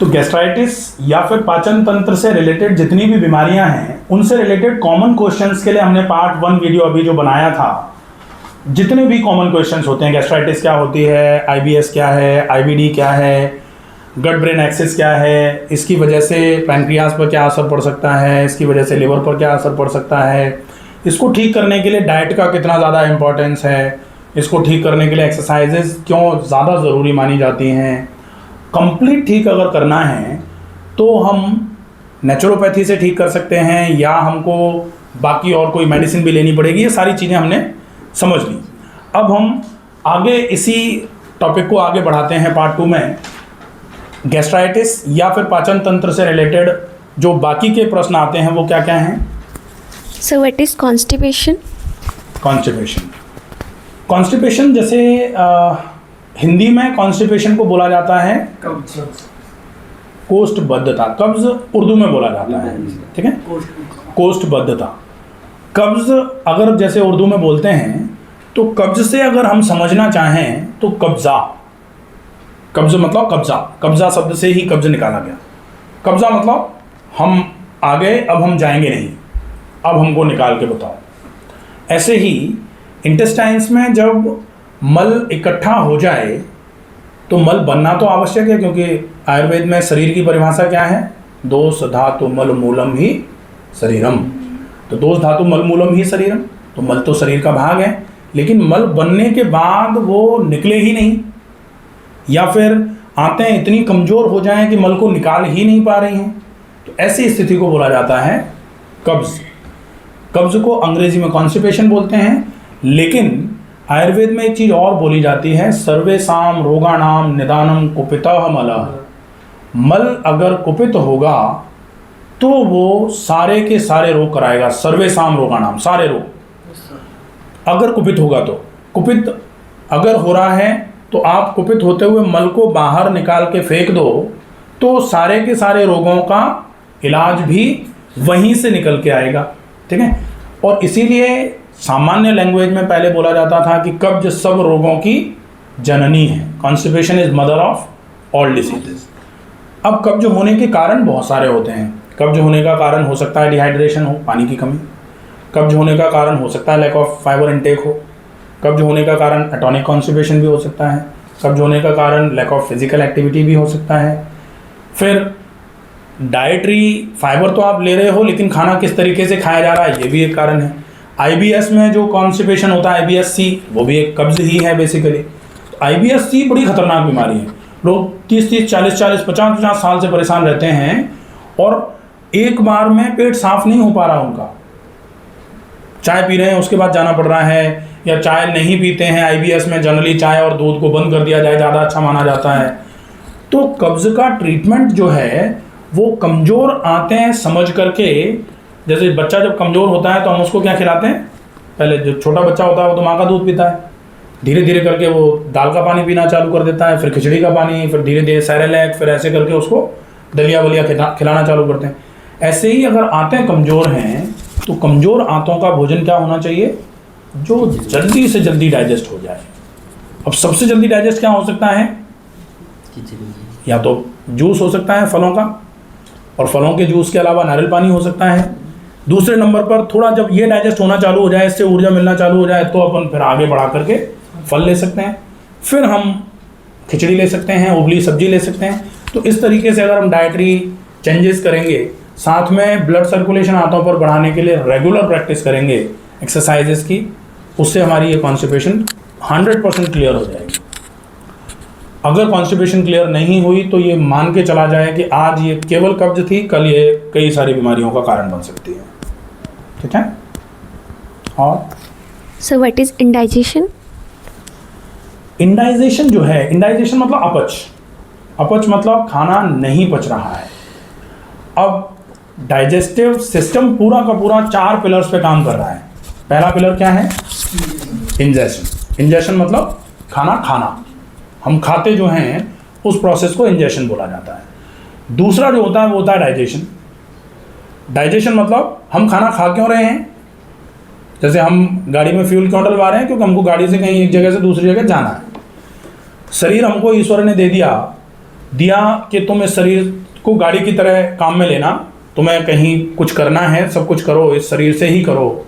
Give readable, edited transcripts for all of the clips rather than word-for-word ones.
तो गैस्ट्राइटिस या फिर पाचन तंत्र से रिलेटेड जितनी भी बीमारियां हैं उनसे रिलेटेड कॉमन क्वेश्चंस के लिए हमने पार्ट 1 वीडियो अभी जो बनाया था। जितने भी कॉमन क्वेश्चंस होते हैं, गैस्ट्राइटिस क्या होती है, आईबीएस क्या है, आईबीडी क्या है, गट ब्रेन एक्सिस क्या है, इसकी वजह से पैनक्रियास पर क्या असर पड़ सकता है, इसकी वजह से लिवर पर क्या असर पड़ सकता है, इसको ठीक करने के लिए डाइट का कितना ज़्यादा इम्पोर्टेंस है, इसको ठीक करने के लिए एक्सरसाइजेज क्यों ज़्यादा ज़रूरी मानी जाती हैं। कंप्लीट ठीक अगर करना है तो हम नेचुरोपैथी से ठीक कर सकते हैं या हमको बाकी और कोई मेडिसिन भी लेनी पड़ेगी। ये सारी चीज़ें हमने समझ ली। अब हम आगे इसी टॉपिक को आगे बढ़ाते हैं पार्ट 2 में। गैस्ट्राइटिस या फिर पाचन तंत्र से रिलेटेड जो बाकी के प्रश्न आते हैं वो क्या क्या हैं? So what is constipation? Constipation जैसे हिंदी में कॉन्स्टिपेशन को बोला जाता है कोष्ठबद्धता। कब्ज उर्दू में बोला जाता है, ठीक है, कोष्ठबद्धता। कब्ज अगर जैसे उर्दू में बोलते हैं तो कब्ज से अगर हम समझना चाहें तो कब्जा, कब्ज मतलब कब्जा, कब्जा शब्द से ही कब्ज निकाला गया। कब्जा मतलब हम आ गए, अब हम जाएंगे नहीं, अब हमको निकाल के बताओ। ऐसे ही इंटेस्टाइन्स में जब मल इकट्ठा हो जाए तो मल बनना तो आवश्यक है, क्योंकि आयुर्वेद में शरीर की परिभाषा क्या है? दोष धातु मल मूलम ही शरीरम। तो दोष धातु मल मूलम ही शरीरम, तो मल तो शरीर का भाग है, लेकिन मल बनने के बाद वो निकले ही नहीं, या फिर आते हैं इतनी कमज़ोर हो जाएं कि मल को निकाल ही नहीं पा रही हैं, तो ऐसी स्थिति को बोला जाता है कब्ज। कब्ज को अंग्रेजी में कॉन्स्टिपेशन बोलते हैं, लेकिन आयुर्वेद में एक चीज़ और बोली जाती है, सर्वेषां रोगाणाम निदानम कुपितः मलः। मल अगर कुपित होगा तो वो सारे के सारे रोग कराएगा। सर्वेषां रोगाणाम, सारे रोग अगर कुपित होगा तो। कुपित अगर हो रहा है तो आप कुपित होते हुए मल को बाहर निकाल के फेंक दो तो सारे के सारे रोगों का इलाज भी वहीं से निकल के आएगा, ठीक है। और इसीलिए सामान्य लैंग्वेज में पहले बोला जाता था कि कब्ज सब रोगों की जननी है। Constipation is mother of all diseases. अब कब्ज होने के कारण बहुत सारे होते हैं। कब्ज होने का कारण हो सकता है डिहाइड्रेशन हो, पानी की कमी। कब्ज होने का कारण हो सकता है लैक ऑफ फाइबर इनटेक हो। कब्ज होने का कारण एटॉनिक कॉन्स्टिपेशन भी हो सकता है। कब्ज होने का कारण लैक ऑफ फिजिकल एक्टिविटी भी हो सकता है। फिर डाइटरी फाइबर तो आप ले रहे हो, लेकिन खाना किस तरीके से खाया जा रहा है ये भी एक कारण है। आईबीएस में जो कॉन्स्टिपेशन होता है आईबीएस-सी, वो भी एक कब्ज ही है बेसिकली। आईबीएस-सी बड़ी खतरनाक बीमारी है। लोग 30-30, 40-40, 50-50 साल से परेशान रहते हैं और एक बार में पेट साफ नहीं हो पा रहा उनका। चाय पी रहे हैं उसके बाद जाना पड़ रहा है, या चाय नहीं पीते हैं। आईबीएस में जनरली चाय और दूध को बंद कर दिया जाए, ज़्यादा अच्छा माना जाता है। तो कब्ज का ट्रीटमेंट जो है वो कमज़ोर आते हैं समझ करके। जैसे बच्चा जब कमज़ोर होता है तो हम उसको क्या खिलाते हैं? पहले जो छोटा बच्चा होता है वो तो माँ का दूध पीता है, धीरे धीरे करके वो दाल का पानी पीना चालू कर देता है, फिर खिचड़ी का पानी, फिर धीरे धीरे सेरेलैक, फिर ऐसे करके उसको दलिया वलिया खिलाना चालू करते हैं। ऐसे ही अगर आंतें कमज़ोर हैं तो कमज़ोर आंतों का भोजन क्या होना चाहिए? जो जल्दी से जल्दी डाइजेस्ट हो जाए। अब सबसे जल्दी डाइजेस्ट क्या हो सकता है? या तो जूस हो सकता है फलों का, और फलों के जूस के अलावा नारियल पानी हो सकता है। दूसरे नंबर पर थोड़ा जब ये डाइजेस्ट होना चालू हो जाए, इससे ऊर्जा मिलना चालू हो जाए, तो अपन फिर आगे बढ़ा करके फल ले सकते हैं, फिर हम खिचड़ी ले सकते हैं, उबली सब्जी ले सकते हैं। तो इस तरीके से अगर हम डाइटरी चेंजेस करेंगे, साथ में ब्लड सर्कुलेशन आंतों पर बढ़ाने के लिए रेगुलर प्रैक्टिस करेंगे एक्सरसाइजेस की, उससे हमारी ये कॉन्स्टिपेशन 100% क्लियर हो जाएगी। अगर कॉन्स्टिपेशन क्लियर नहीं हुई तो ये मान के चला जाए कि आज ये केवल कब्ज थी, कल ये कई सारी बीमारियों का कारण बन सकती है, ठीक है। और So what is indigestion? Indigestion जो है, इंडाइजेशन मतलब अपच। अपच मतलब खाना नहीं पच रहा है। अब डाइजेस्टिव सिस्टम पूरा का पूरा 4 पिलर्स पे काम कर रहा है। पहला पिलर क्या है? इंजेशन। इंजेशन मतलब खाना खाना, हम खाते जो हैं उस प्रोसेस को इंजेशन बोला जाता है। दूसरा जो होता है वो होता है डाइजेशन। डाइजेशन मतलब हम खाना खा क्यों रहे हैं? जैसे हम गाड़ी में फ्यूल क्यों डलवा रहे हैं? क्योंकि हमको गाड़ी से कहीं एक जगह से दूसरी जगह जाना है। शरीर हमको ईश्वर ने दे दिया दिया कि तुम इस शरीर को गाड़ी की तरह काम में लेना, तुम्हें कहीं कुछ करना है, सब कुछ करो, इस शरीर से ही करो,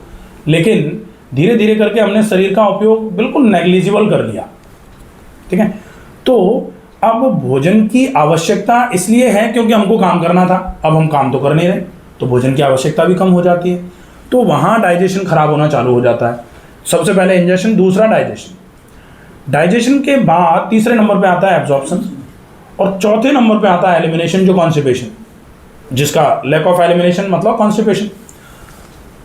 लेकिन धीरे धीरे करके हमने शरीर का उपयोग बिल्कुल नेग्लिजिबल कर लिया, ठीक है। तो अब भोजन की आवश्यकता इसलिए है क्योंकि हमको काम करना था, अब हम काम तो कर नहीं रहे, तो भोजन की आवश्यकता भी कम हो जाती है, तो वहाँ डाइजेशन खराब होना चालू हो जाता है। सबसे पहले इंजेक्शन, दूसरा डाइजेशन। डाइजेशन के बाद तीसरे नंबर पे आता है एब्जॉर्प्शन, और चौथे नंबर पे आता है एलिमिनेशन, जो कॉन्स्टिपेशन, जिसका लैक ऑफ एलिमिनेशन मतलब कॉन्स्टिपेशन।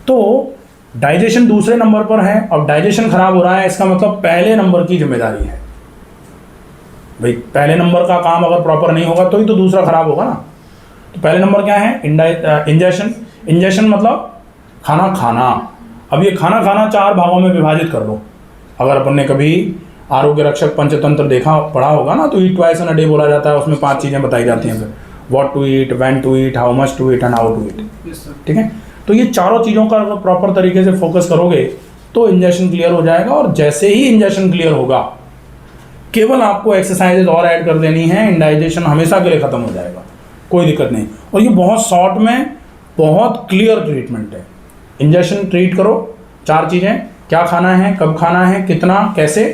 तो डाइजेशन दूसरे नंबर पर है, अब डाइजेशन खराब हो रहा है, इसका मतलब पहले नंबर की जिम्मेदारी है। भाई पहले नंबर का काम अगर प्रॉपर नहीं होगा तो ही तो दूसरा खराब होगा ना। तो पहले नंबर क्या है? इंजेक्शन। इंजेक्शन मतलब खाना खाना। अब ये खाना खाना 4 भागों में विभाजित कर लो। अगर अपन ने कभी आरोग्य रक्षक पंचतंत्र देखा पढ़ा होगा ना, तो ईट ट्वाइस इन अ डे बोला जाता है, उसमें 5 चीज़ें बताई जाती हैं, फिर what to eat, when to eat, how much to eat and how to eat, ठीक है। तो ये चारों चीज़ों का अगर प्रॉपर तरीके से फोकस करोगे तो इंजेक्शन क्लियर हो जाएगा, और जैसे ही इंजेक्शन क्लियर होगा केवल आपको एक्सरसाइजेज और ऐड कर देनी है, इंडाइजेशन हमेशा के लिए ख़त्म हो जाएगा, कोई दिक्कत नहीं। और ये बहुत शॉर्ट में बहुत क्लियर ट्रीटमेंट है। इंजेक्शन ट्रीट करो, 4 चीज़ें, क्या खाना है, कब खाना है, कितना, कैसे,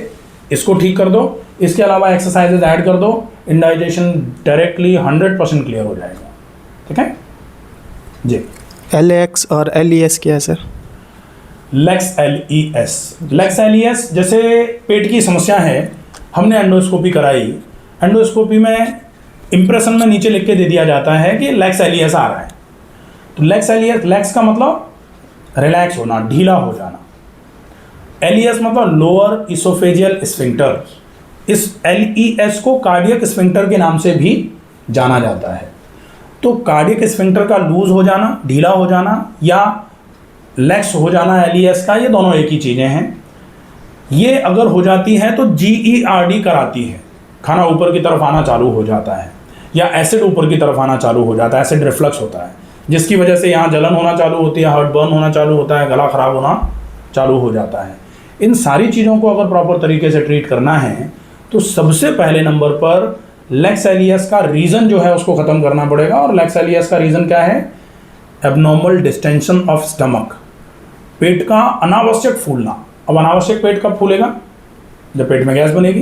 इसको ठीक कर दो। इसके अलावा एक्सरसाइजेज ऐड कर दो, इंडाइजेशन डायरेक्टली 100% क्लियर हो जाएगा, ठीक है जी। LAX और LES क्या है सर? लेक्स LES, लेक्स LES जैसे पेट की समस्या है, हमने एंडोस्कोपी कराई, एंडोस्कोपी में इंप्रेशन में नीचे लिख के दे दिया जाता है कि लेक्स LES आ रहा है। तो लेक्स LES, लेक्स का मतलब रिलैक्स होना, ढीला हो जाना, LES मतलब लोअर इसोफेजियल स्फिंक्टर। इस LES को कार्डियक स्फिंक्टर के नाम से भी जाना जाता है। तो कार्डियक स्फिंक्टर का लूज हो जाना, ढीला हो जाना, या लैक्स हो जाना LES का, ये दोनों एक ही चीज़ें हैं। ये अगर हो जाती है तो GERD कराती है, खाना ऊपर की तरफ आना चालू हो जाता है, या एसिड ऊपर की तरफ आना चालू हो जाता है, एसिड रिफ्लक्स होता है, जिसकी वजह से यहाँ जलन होना चालू होती है, हार्ट बर्न होना चालू होता है, गला खराब होना चालू हो जाता है। इन सारी चीज़ों को अगर प्रॉपर तरीके से ट्रीट करना है तो सबसे पहले नंबर पर लेक्स LES का रीज़न जो है उसको ख़त्म करना पड़ेगा। और लेक्स LES का रीज़न क्या है? एबनॉर्मल डिस्टेंशन ऑफ स्टमक, पेट का अनावश्यक फूलना। अब अनावश्यक पेट कब फूलेगा? जब पेट में गैस बनेगी।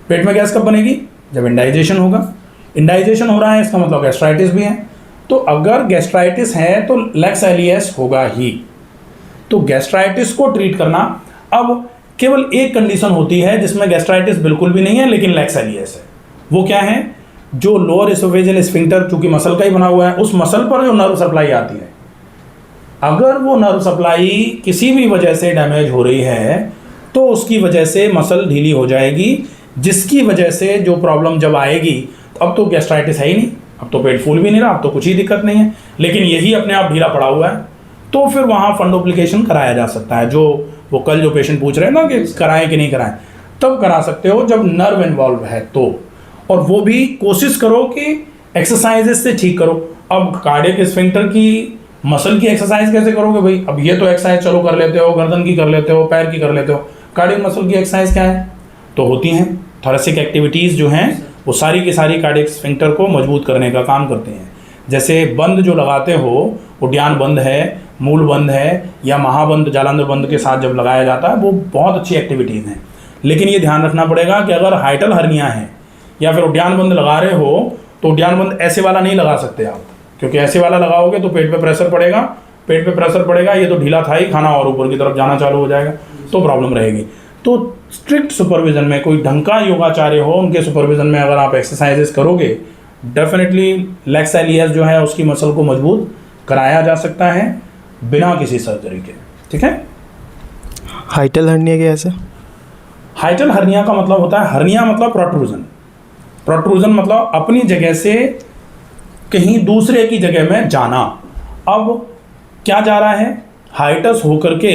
पेट में गैस कब बनेगी? जब इंडाइजेशन होगा। इंडाइजेशन हो रहा है, इसका मतलब गैस्ट्राइटिस भी है। तो अगर गैस्ट्राइटिस है तो लेक्स LES होगा ही। तो गैस्ट्राइटिस को ट्रीट करना, अब केवल एक कंडीशन होती है जिसमें गैस्ट्राइटिस बिल्कुल भी नहीं है लेकिन लेक्स LES है। वो क्या है? जो लोअर इसोफेजियल स्फिंक्टर चूंकि मसल का ही बना हुआ है, उस मसल पर जो नर्व सप्लाई आती है, अगर वो नर्व सप्लाई किसी भी वजह से डैमेज हो रही है तो उसकी वजह से मसल ढीली हो जाएगी, जिसकी वजह से जो प्रॉब्लम जब आएगी, तो अब तो गैस्ट्राइटिस है ही नहीं, अब तो पेट फूल भी नहीं रहा, अब तो कुछ ही दिक्कत नहीं है, लेकिन यही अपने आप ढीला पड़ा हुआ है, तो फिर वहाँ फंडोप्लिकेशन कराया जा सकता है। जो वो कल जो पेशेंट पूछ रहे हैं ना कि कराएं कि नहीं कराएं, तब करा सकते हो जब नर्व इन्वॉल्व है तो, और वो भी कोशिश करो कि एक्सरसाइजेस से ठीक करो। अब कार्डियक स्फिंक्टर की मसल की एक्सरसाइज कैसे करोगे भाई? अब ये तो एक्सरसाइज चलो कर लेते हो, गर्दन की कर लेते हो, पैर की कर लेते हो, कार्डियक मसल की एक्सरसाइज क्या है? तो होती हैं थोरेसिक एक्टिविटीज़ जो हैं वो सारी की सारी कार्डियक स्फिंक्टर को मजबूत करने का काम करते हैं। जैसे बंद जो लगाते हो, उड्यान बंद है, मूल बंद है, या महाबंद जालंधर बंद के साथ जब लगाया जाता है, वो बहुत अच्छी एक्टिविटीज़ हैं। लेकिन ये ध्यान रखना पड़ेगा कि अगर हाइटल हर्निया है या फिर उड्यान बंद लगा रहे हो तो उड्यान बंद ऐसे वाला नहीं लगा सकते आप, क्योंकि ऐसे वाला लगाओगे तो पेट पे प्रेशर पड़ेगा, पेट पे प्रेशर पड़ेगा, ये तो ढीला था ही, खाना और ऊपर की तरफ जाना चालू हो जाएगा, तो प्रॉब्लम रहेगी। तो स्ट्रिक्ट सुपरविजन में कोई ढंग का योगाचार्य हो, उनके सुपरविजन में अगर आप एक्सरसाइजेस करोगे, डेफिनेटली लेक्स LES जो है उसकी मसल को मजबूत कराया जा सकता है बिना किसी सर्जरी के, ठीक है। हाइटल हर्निया क्या है सर? हाइटल हर्निया का मतलब होता है, हर्निया मतलब प्रोट्रूजन, प्रोट्रूजन मतलब अपनी जगह से कहीं दूसरे की जगह में जाना। अब क्या जा रहा है? हाइटस होकर के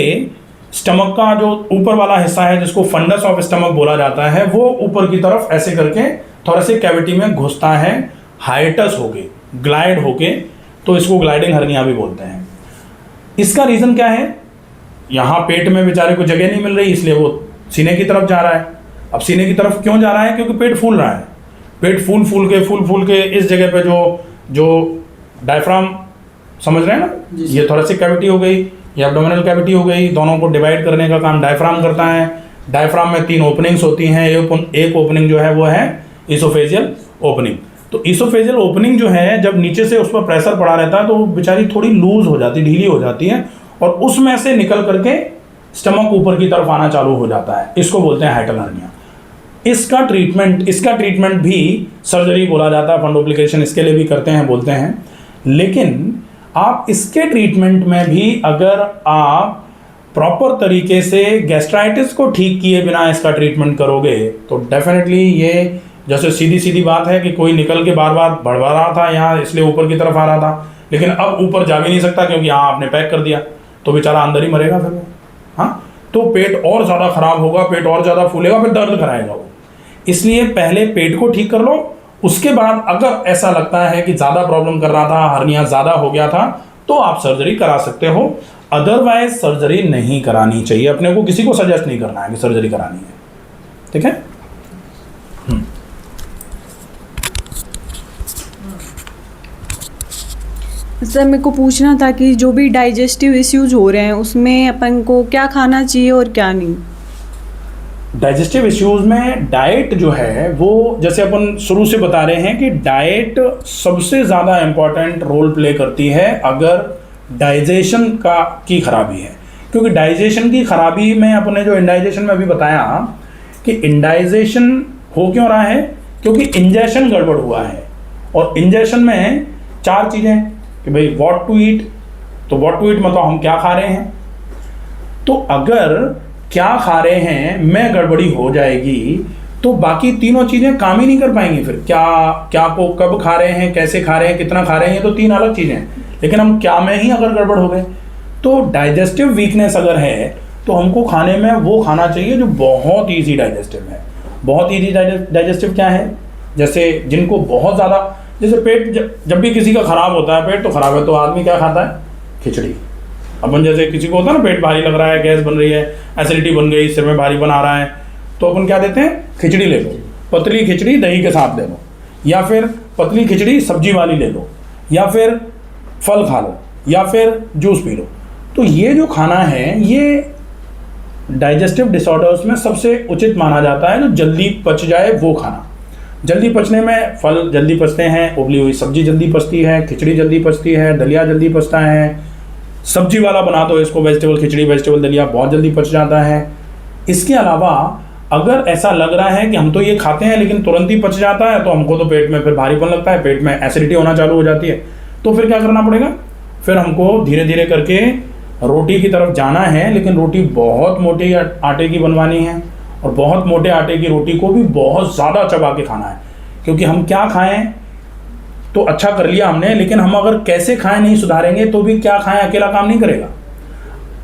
स्टमक का जो ऊपर वाला हिस्सा है जिसको फंडस ऑफ स्टमक बोला जाता है, वो ऊपर की तरफ ऐसे करके थोरेसिक कैविटी में घुसता है, हाइटस होके, ग्लाइड होके, तो इसको ग्लाइडिंग हर्निया भी बोलते हैं। इसका रीज़न क्या है? यहाँ पेट में बेचारे को जगह नहीं मिल रही, इसलिए वो सीने की तरफ जा रहा है। अब सीने की तरफ क्यों जा रहा है? क्योंकि पेट फूल रहा है। पेट फूल फूल के इस जगह पे जो डायफ्राम समझ रहे हैं ना, ये थोरेसिक कैविटी हो गई, ये एब्डोमिनल कैविटी हो गई, दोनों को डिवाइड करने का काम डायफ्राम करता है। डायफ्राम में 3 ओपनिंग्स होती हैं, एक ओपनिंग जो है वो है इसोफेजियल ओपनिंग। तो इसोफेजियल ओपनिंग जो है जब नीचे से उस पर प्रेशर पड़ा रहता है तो वो बेचारी थोड़ी लूज हो जाती है, ढीली हो जाती है, और उसमें से निकल करके स्टमक ऊपर की तरफ आना चालू हो जाता है। इसको बोलते हैं हाइटल हर्निया। इसका ट्रीटमेंट भी सर्जरी बोला जाता है, फंडोप्लिकेशन इसके लिए भी करते हैं, बोलते हैं। लेकिन आप इसके ट्रीटमेंट में भी अगर आप प्रॉपर तरीके से गैस्ट्राइटिस को ठीक किए बिना इसका ट्रीटमेंट करोगे तो डेफिनेटली ये जैसे सीधी बात है कि कोई निकल के बार बार बढ़वा रहा था यहाँ, इसलिए ऊपर की तरफ आ रहा था, लेकिन अब ऊपर जा भी नहीं सकता क्योंकि यहाँ आपने पैक कर दिया, तो बेचारा अंदर ही मरेगा फिर वो। हाँ, तो पेट और ज़्यादा खराब होगा, पेट और ज़्यादा फूलेगा, फिर दर्द कराएगा वो। इसलिए पहले पेट को ठीक कर लो, उसके बाद अगर ऐसा लगता है कि ज़्यादा प्रॉब्लम कर रहा था, हर्निया ज़्यादा हो गया था, तो आप सर्जरी करा सकते हो। अदरवाइज सर्जरी नहीं करानी चाहिए, अपने को किसी को सजेस्ट नहीं करना है कि सर्जरी करानी है। ठीक है। सर मेरे को पूछना था कि जो भी डाइजेस्टिव इश्यूज हो रहे हैं उसमें अपन को क्या खाना चाहिए और क्या नहीं। डाइजेस्टिव इश्यूज में डाइट जो है वो, जैसे अपन शुरू से बता रहे हैं कि डाइट सबसे ज़्यादा इम्पॉर्टेंट रोल प्ले करती है अगर डाइजेशन की खराबी है। क्योंकि डाइजेशन की खराबी में अपने जो इंडाइजेशन में अभी बताया कि इंडाइजेशन हो क्यों रहा है, क्योंकि इंजेशन गड़बड़ हुआ है। और इंजेशन में 4 चीज़ें कि भाई व्हाट टू ईट, तो व्हाट टू ईट मतलब हम क्या खा रहे हैं। तो अगर क्या खा रहे हैं में गड़बड़ी हो जाएगी तो बाकी तीनों चीज़ें काम ही नहीं कर पाएंगी। फिर क्या को कब खा रहे हैं, कैसे खा रहे हैं, कितना खा रहे हैं, ये तो 3 अलग चीज़ें हैं। लेकिन हम क्या में ही अगर गड़बड़ हो गए तो डाइजेस्टिव वीकनेस अगर है तो हमको खाने में वो खाना चाहिए जो बहुत ईजी डाइजेस्टिव है। बहुत ईजी डाइजेस्टिव क्या है, जैसे जिनको बहुत ज़्यादा, जैसे पेट जब भी किसी का ख़राब होता है, पेट तो ख़राब है तो आदमी क्या खाता है, खिचड़ी। अपन जैसे किसी को होता है ना पेट भारी लग रहा है, गैस बन रही है, एसिडिटी बन गई, सिर में भारी बन आ रहा है, तो अपन क्या देते हैं, खिचड़ी ले लो, पतली खिचड़ी दही के साथ ले लो, या फिर पतली खिचड़ी सब्जी वाली ले लो, या फिर फल खा लो, या फिर जूस पी लो। तो ये जो खाना है ये डाइजेस्टिव डिसऑर्डर्स में सबसे उचित माना जाता है, जो जल्दी पच जाए वो खाना। जल्दी पचने में फल जल्दी पचते हैं, उबली हुई सब्जी जल्दी पचती है, खिचड़ी जल्दी पचती है, दलिया जल्दी पचता है, सब्जी वाला बना दो इसको वेजिटेबल खिचड़ी, वेजिटेबल दलिया बहुत जल्दी पच जाता है। इसके अलावा अगर ऐसा लग रहा है कि हम तो ये खाते हैं लेकिन तुरंत ही पच जाता है, तो हमको तो पेट में फिर भारीपन लगता है, पेट में एसिडिटी होना चालू हो जाती है, तो फिर क्या करना पड़ेगा, फिर हमको धीरे धीरे करके रोटी की तरफ जाना है। लेकिन रोटी बहुत मोटे आटे की बनवानी है, और बहुत मोटे आटे की रोटी को भी बहुत ज़्यादा चबा के खाना है। क्योंकि हम क्या खाएं तो अच्छा कर लिया हमने, लेकिन हम अगर कैसे खाएं नहीं सुधारेंगे तो भी क्या खाएं अकेला काम नहीं करेगा।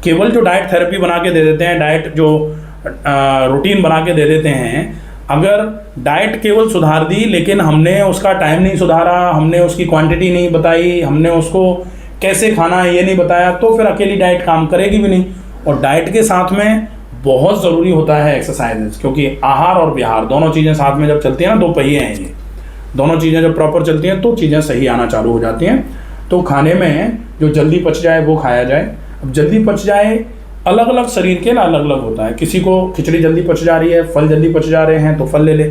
केवल जो डाइट थेरेपी बना के दे देते हैं, डाइट जो रूटीन बना के दे देते हैं, अगर डाइट केवल सुधार दी लेकिन हमने उसका टाइम नहीं सुधारा, हमने उसकी क्वांटिटी नहीं बताई, हमने उसको कैसे खाना है ये नहीं बताया, तो फिर अकेली डाइट काम करेगी भी नहीं। और डाइट के साथ में बहुत ज़रूरी होता है एक्सरसाइजेस, क्योंकि आहार और विहार दोनों चीज़ें साथ में जब चलती हैं ना, 2 पहिए हैं ये, दोनों चीज़ें जब प्रॉपर चलती हैं तो चीज़ें सही आना चालू हो जाती हैं। तो खाने में जो जल्दी पच जाए वो खाया जाए। अब जल्दी पच जाए अलग अलग शरीर के ना अलग अलग होता है। किसी को खिचड़ी जल्दी पच जा रही है, फल जल्दी पच जा रहे हैं तो फल ले ले,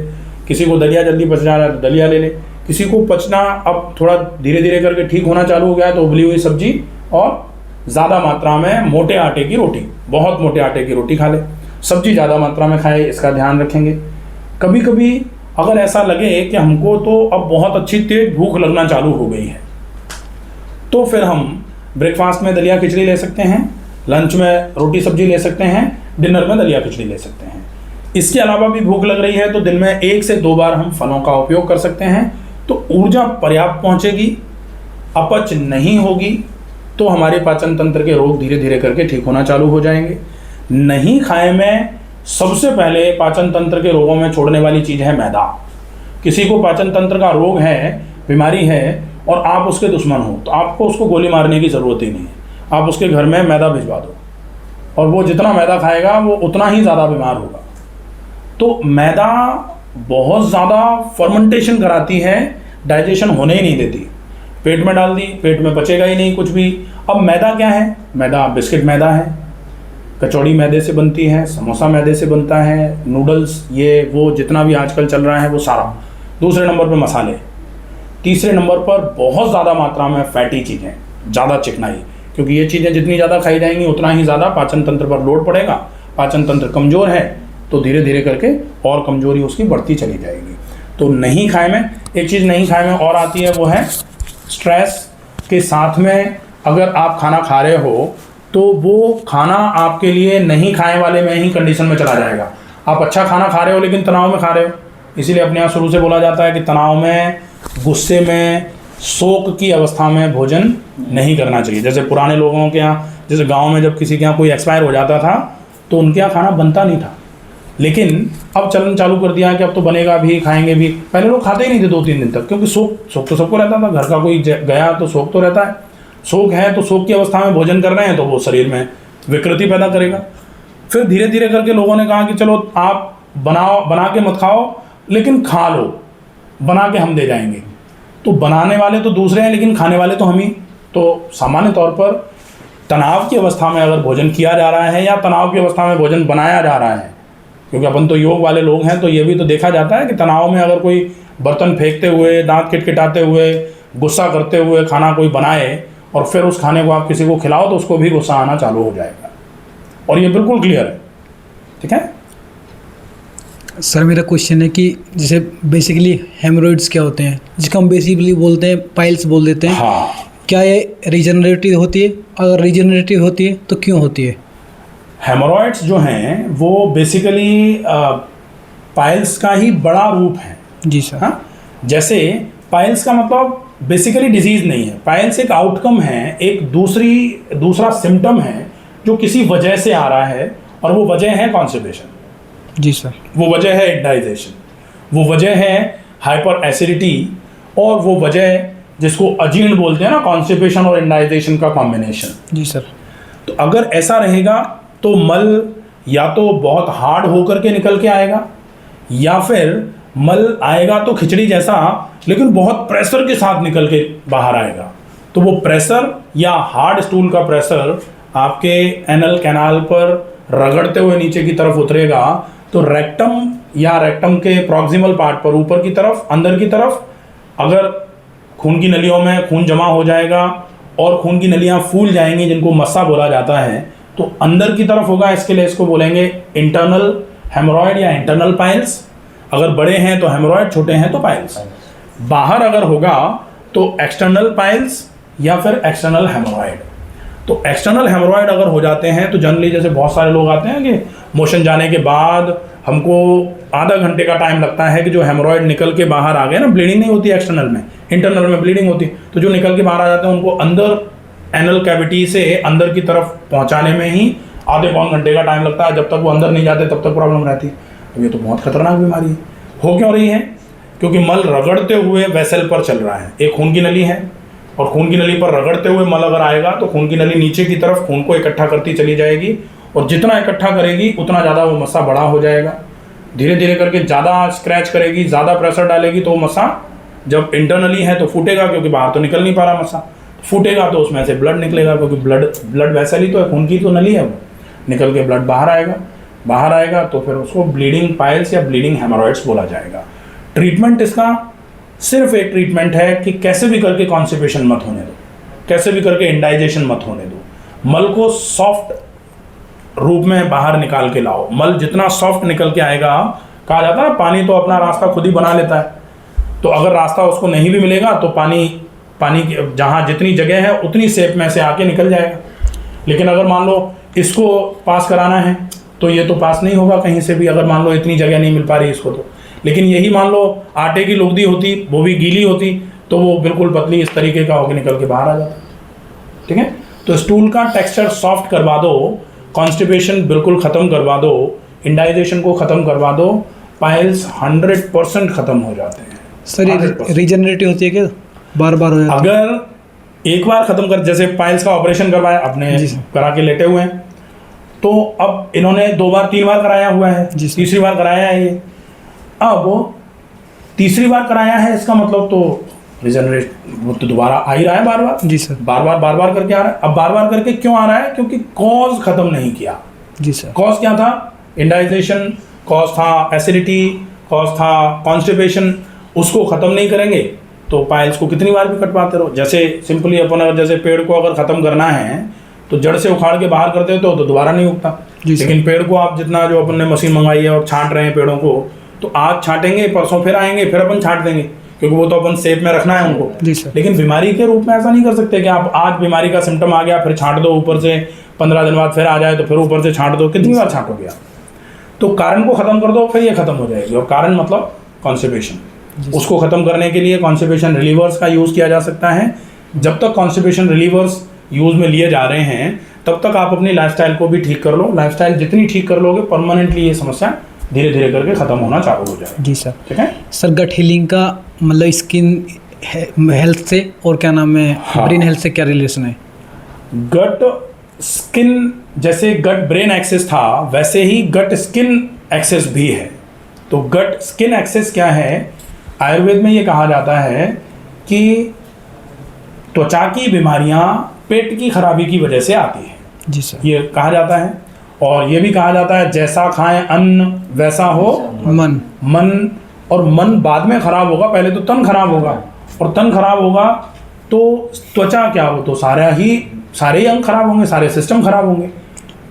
किसी को दलिया जल्दी पच जा रहा है तो दलिया ले ले, किसी को पचना अब थोड़ा धीरे धीरे करके ठीक होना चालू हो गया है तो उबली हुई सब्जी और ज़्यादा मात्रा में मोटे आटे की रोटी, बहुत मोटे आटे की रोटी खा ले। सब्जी ज़्यादा मात्रा में खाए, इसका ध्यान रखेंगे। कभी कभी अगर ऐसा लगे कि हमको तो अब बहुत अच्छी तेज भूख लगना चालू हो गई है, तो फिर हम ब्रेकफास्ट में दलिया खिचड़ी ले सकते हैं, लंच में रोटी सब्जी ले सकते हैं, डिनर में दलिया खिचड़ी ले सकते हैं। इसके अलावा भी भूख लग रही है तो दिन में 1 से 2 बार हम फलों का उपयोग कर सकते हैं, तो ऊर्जा पर्याप्त पहुंचेगी, अपच नहीं होगी, तो हमारे पाचन तंत्र के रोग धीरे धीरे करके ठीक होना चालू हो जाएंगे। नहीं खाए में सबसे पहले पाचन तंत्र के रोगों में छोड़ने वाली चीज़ है मैदा। किसी को पाचन तंत्र का रोग है, बीमारी है, और आप उसके दुश्मन हो, तो आपको उसको गोली मारने की ज़रूरत ही नहीं है। आप उसके घर में मैदा भिजवा दो और वो जितना मैदा खाएगा वो उतना ही ज़्यादा बीमार होगा। तो मैदा बहुत ज़्यादा फर्मेंटेशन कराती है, डाइजेशन होने ही नहीं देती। पेट में डाल दी, पेट में पचेगा ही नहीं कुछ भी। अब मैदा क्या है? मैदा बिस्किट मैदा है, कचौड़ी मैदे से बनती है, समोसा मैदे से बनता है, नूडल्स ये वो जितना भी आजकल चल रहा है वो सारा। दूसरे नंबर पे मसाले, तीसरे नंबर पर बहुत ज़्यादा मात्रा में फैटी चीज़ें, ज़्यादा चिकनाई, क्योंकि ये चीज़ें जितनी ज़्यादा खाई जाएंगी उतना ही ज़्यादा पाचन तंत्र पर लोड पड़ेगा। पाचन तंत्र कमज़ोर है तो धीरे धीरे करके और कमज़ोरी उसकी बढ़ती चली जाएगी। तो नहीं खाए में, एक चीज़ नहीं खाए में और आती है, वो है स्ट्रेस के साथ में। अगर आप खाना खा रहे हो तो वो खाना आपके लिए नहीं खाए वाले में ही कंडीशन में चला जाएगा। आप अच्छा खाना खा रहे हो लेकिन तनाव में खा रहे हो, इसीलिए अपने यहाँ शुरू से बोला जाता है कि तनाव में, गुस्से में, शोक की अवस्था में भोजन नहीं करना चाहिए। जैसे पुराने लोगों के यहाँ, जैसे गांव में जब किसी के यहाँ कोई एक्सपायर हो जाता था तो उनके यहाँ खाना बनता नहीं था, लेकिन अब चलन चालू कर दिया कि अब तो बनेगा भी, खाएंगे भी। पहले लोग खाते ही नहीं थे 2-3 दिन तक, क्योंकि शोक तो सबको रहता था, घर का कोई गया तो शोक तो रहता है। शोक है तो शोक की अवस्था में भोजन कर रहे हैं तो वो शरीर में विकृति पैदा करेगा। फिर धीरे धीरे करके लोगों ने कहा कि चलो आप बना के मत खाओ लेकिन खा लो, बना के हम दे जाएंगे। तो बनाने वाले तो दूसरे हैं लेकिन खाने वाले तो हम ही। तो सामान्य तौर पर तनाव की अवस्था में अगर भोजन किया जा रहा है या तनाव की अवस्था में भोजन बनाया जा रहा है, क्योंकि अपन तो योग वाले लोग हैं, तो ये भी तो देखा जाता है कि तनाव में अगर कोई बर्तन फेंकते हुए, दांत किटकिटाते हुए, गुस्सा करते हुए खाना कोई बनाए और फिर उस खाने को आप किसी को खिलाओ तो उसको भी गुस्सा आना चालू हो जाएगा। और ये बिल्कुल क्लियर है, ठीक है। सर मेरा क्वेश्चन है कि जैसे बेसिकली हेमोरॉइड्स क्या होते हैं, जिसको हम बेसिकली बोलते हैं पाइल्स बोल देते हैं। हाँ, क्या ये रीजनरेटिव होती है? अगर रीजनरेटिव होती है तो क्यों होती है? हेमोरॉइड्स जो हैं वो बेसिकली पाइल्स का ही बड़ा रूप है। जी सर। हाँ, जैसे पाइल्स का मतलब बेसिकली डिजीज़ नहीं है, पाइल्स एक आउटकम है, एक दूसरा सिम्टम है जो किसी वजह से आ रहा है, और वो वजह है कॉन्स्टिपेशन, जी सर। वो वजह है इंडाइजेशन, वो वजह है हाइपर एसिडिटी, और वो वजह जिसको अजीर्ण बोलते हैं ना, कॉन्स्टिपेशन और इंडाइजेशन का कॉम्बिनेशन। जी सर। तो अगर ऐसा रहेगा तो मल या तो बहुत हार्ड होकर के निकल के आएगा, या फिर मल आएगा तो खिचड़ी जैसा लेकिन बहुत प्रेशर के साथ निकल के बाहर आएगा। तो वो प्रेशर या हार्ड स्टूल का प्रेशर आपके एनल कैनाल पर रगड़ते हुए नीचे की तरफ उतरेगा, तो रेक्टम या रेक्टम के प्रॉक्सिमल पार्ट पर ऊपर की तरफ, अंदर की तरफ, अगर खून की नलियों में खून जमा हो जाएगा और खून की नलियां फूल जाएंगी, जिनको मस्सा बोला जाता है, तो अंदर की तरफ होगा। इसके लिए इसको बोलेंगे इंटरनल हेमोरॉयड या इंटरनल पाइल्स। अगर बड़े हैं तो हेमोरॉयड, छोटे हैं तो पाइल्स। बाहर अगर होगा तो एक्सटर्नल पाइल्स या फिर एक्सटर्नल हेमोरॉयड। तो एक्सटर्नल हेमोरॉयड अगर हो जाते हैं तो जनरली जैसे बहुत सारे लोग आते हैं कि मोशन जाने के बाद हमको आधा घंटे का टाइम लगता है कि जो हेमोरॉयड निकल के बाहर आ गए ना, ब्लीडिंग नहीं होती एक्सटर्नल में, इंटरनल में ब्लीडिंग होती, तो जो निकल के बाहर आ जाते हैं उनको अंदर एनल कैविटी से अंदर की तरफ पहुंचाने में ही आधे पौन घंटे का टाइम लगता है। जब तक वो अंदर नहीं जाते तब तक प्रॉब्लम रहती है। तो ये तो बहुत खतरनाक बीमारी है। हो क्यों रही है? क्योंकि मल रगड़ते हुए वेसल पर चल रहा है। एक खून की नली है और खून की नली पर रगड़ते हुए मल अगर आएगा तो खून की नली नीचे की तरफ खून को इकट्ठा करती चली जाएगी, और जितना इकट्ठा करेगी उतना ज़्यादा वो मस्सा बड़ा हो जाएगा। धीरे धीरे करके ज़्यादा स्क्रैच करेगी, ज़्यादा प्रेशर डालेगी, तो वो मस्सा जब इंटरनली है तो फूटेगा, क्योंकि बाहर तो निकल नहीं पा रहा मस्सा। फूटेगा तो उसमें से ब्लड निकलेगा, क्योंकि ब्लड वैसल ही तो है, खून की तो नली है, वो निकल के ब्लड बाहर आएगा तो फिर उसको ब्लीडिंग पाइल्स या ब्लीडिंग हेमोरॉइड्स बोला जाएगा। ट्रीटमेंट इसका सिर्फ एक ट्रीटमेंट है कि कैसे भी करके कॉन्स्टिपेशन मत होने दो, कैसे भी करके इंडाइजेशन मत होने दो, मल को सॉफ्ट रूप में बाहर निकाल के लाओ। मल जितना सॉफ्ट निकल के आएगा, कहा जाता है पानी तो अपना रास्ता खुद ही बना लेता है, तो अगर रास्ता उसको नहीं भी मिलेगा तो पानी जहाँ जितनी जगह है उतनी शेप में से आके निकल जाएगा। लेकिन अगर मान लो इसको पास कराना है तो ये तो पास नहीं होगा कहीं से भी, अगर मान लो इतनी जगह नहीं मिल पा रही इसको तो। लेकिन यही मान लो आटे की लुगदी होती, वो भी गीली होती, तो वो बिल्कुल पतली इस तरीके का होकर निकल के बाहर आ जाता। ठीक है, तो स्टूल का टेक्सचर सॉफ्ट करवा दो, कॉन्स्टिपेशन बिल्कुल ख़त्म करवा दो, इंडाइजेशन को ख़त्म करवा दो, पाइल्स 100% ख़त्म हो जाते हैं। सर ये रीजनरेटिव होती है क्या? बार बार हो जाता है? अगर एक बार ख़त्म कर, जैसे पाइल्स का ऑपरेशन करवाया अपने, करा के लेटे हुए हैं, तो अब इन्होंने 2 बार 3 बार कराया हुआ है, तीसरी बार कराया है ये, अब तीसरी बार कराया है इसका मतलब तो रिजनरेट वो तो दोबारा आ ही रहा है बार बार। जी सर। बार बार करके आ रहा है। अब बार बार करके क्यों आ रहा है? क्योंकि कॉज खत्म नहीं किया। जी सर। कॉज क्या था? इंडाइजेशन, कॉज था एसिडिटी, कॉज था कॉन्स्टिपेशन। उसको ख़त्म नहीं करेंगे तो पाइल्स को कितनी बार भी कटवाते रहो। जैसे सिंपली अपन अगर जैसे पेड़ को अगर ख़त्म करना है तो जड़ से उखाड़ के बाहर कर देते हो तो दोबारा नहीं उगता। लेकिन पेड़ को आप जितना जो अपन ने मशीन मंगाई है और छांट रहे हैं पेड़ों को, तो आज छांटेंगे, परसों फिर आएंगे, फिर अपन छांट देंगे, क्योंकि वो तो अपन शेप में रखना है उनको। जी सर। लेकिन बीमारी के रूप में ऐसा नहीं कर सकते कि आप आज बीमारी का सिम्टम आ गया फिर छांट दो, ऊपर से 15 दिन बाद फिर आ जाए तो फिर ऊपर से छांट दो। कितनी बार छांटोगे आप? तो कारण को ख़त्म कर दो, फिर ये ख़त्म हो जाएगी। और कारण मतलब कॉन्स्टिपेशन। उसको ख़त्म करने के लिए कॉन्स्टिपेशन रिलीवर्स का यूज़ किया जा सकता है। जब तक कॉन्स्टिपेशन रिलीवर्स यूज़ में लिए जा रहे हैं तब तक आप अपनी लाइफस्टाइल को भी ठीक कर लो। लाइफस्टाइल जितनी ठीक कर लोगे परमानेंटली ये समस्या धीरे धीरे करके ख़त्म होना चालू हो जाएगी। जी सर। ठीक है सर, गट हीलिंग का मतलब स्किन हेल्थ से और क्या नाम है, हाँ। ब्रेन हेल्थ से क्या रिलेशन है? गट स्किन, जैसे गट ब्रेन एक्सेस था वैसे ही गट स्किन एक्सेस भी है। तो गट स्किन एक्सेस क्या है? आयुर्वेद में ये कहा जाता है कि त्वचा की बीमारियां पेट की खराबी की वजह से आती है। जी सर। ये कहा जाता है। और ये भी कहा जाता है जैसा खाएं अन्न वैसा हो मन। और मन बाद में खराब होगा, पहले तो तन खराब होगा, और तन खराब होगा तो त्वचा क्या हो, तो सारे अंग खराब होंगे, सारे सिस्टम खराब होंगे।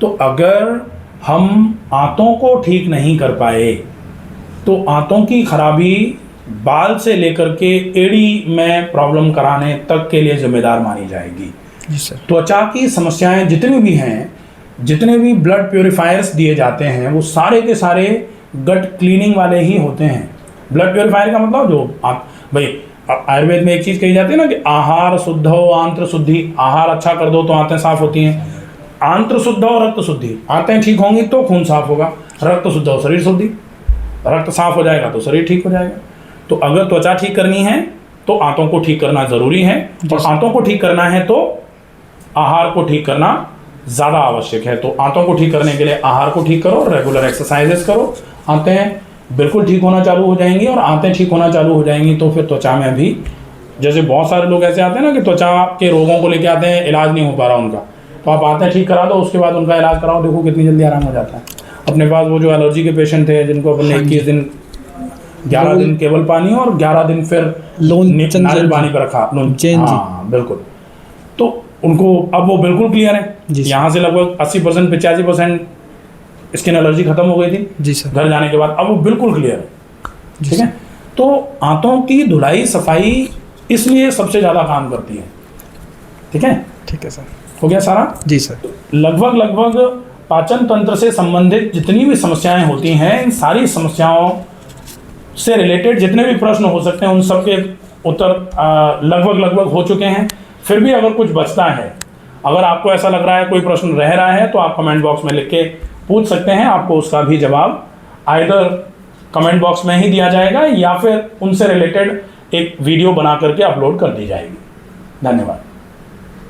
तो अगर हम आंतों को ठीक नहीं कर पाए तो आंतों की खराबी बाल से लेकर के एड़ी में प्रॉब्लम कराने तक के लिए जिम्मेदार मानी जाएगी। जी सर। त्वचा की समस्याएं जितनी भी हैं, जितने भी ब्लड प्योरीफायर्स दिए जाते हैं वो सारे के सारे गट क्लीनिंग वाले ही होते हैं। ब्लड प्योरीफायर का मतलब जो आप भाई आयुर्वेद में एक चीज़ कही जाती है ना कि आहार शुद्ध हो आंत्र शुद्धि। आहार अच्छा कर दो तो आंतें साफ होती हैं। आंत्र शुद्ध हो रक्त शुद्धि। आंतें ठीक होंगी तो खून साफ होगा। रक्त शुद्ध हो शरीर शुद्धि। रक्त साफ हो जाएगा तो शरीर ठीक हो जाएगा। तो अगर त्वचा ठीक करनी है तो आंतों को ठीक करना ज़रूरी है, और आंतों को ठीक करना है तो आहार को ठीक करना ज़्यादा आवश्यक है। तो आंतों को ठीक करने के लिए आहार को ठीक करो, रेगुलर एक्सरसाइजेस करो, आंतें बिल्कुल ठीक होना चालू हो जाएंगी। और आंतें ठीक होना चालू हो जाएंगी तो फिर त्वचा में भी, जैसे बहुत सारे लोग ऐसे आते हैं ना कि त्वचा के रोगों को लेके आते हैं, इलाज नहीं हो पा रहा उनका, तो आप आंतें ठीक करा दो, उसके बाद उनका इलाज कराओ, देखो कितनी जल्दी आराम हो जाता है। अपने पास वो जो एलर्जी के पेशेंट थे जिनको अपन ने 21 दिन 11 दिन केवल पानी और 11 दिन फिर नारियल पानी पर रखा। हाँ बिल्कुल। तो उनको अब वो बिल्कुल क्लियर है। यहाँ से लगभग 80% 85% स्किन एलर्जी खत्म हो गई थी। जी सर। घर जाने के बाद अब वो बिल्कुल क्लियर है। ठीक है। तो आंतों की धुलाई सफाई इसलिए सबसे ज़्यादा काम करती है। ठीक है। ठीक है सर। हो गया सारा? जी सर। लगभग पाचन तंत्र से संबंधित जितनी भी समस्याएं होती हैं, इन सारी समस्याओं से रिलेटेड जितने भी प्रश्न हो सकते हैं उन सब के उत्तर लगभग हो चुके हैं। फिर भी अगर कुछ बचता है, अगर आपको ऐसा लग रहा है कोई प्रश्न रह रहा है, तो आप कमेंट बॉक्स में लिख के पूछ सकते हैं। आपको उसका भी जवाब आइदर कमेंट बॉक्स में ही दिया जाएगा या फिर उनसे रिलेटेड एक वीडियो बना करके अपलोड कर दी जाएगी। धन्यवाद।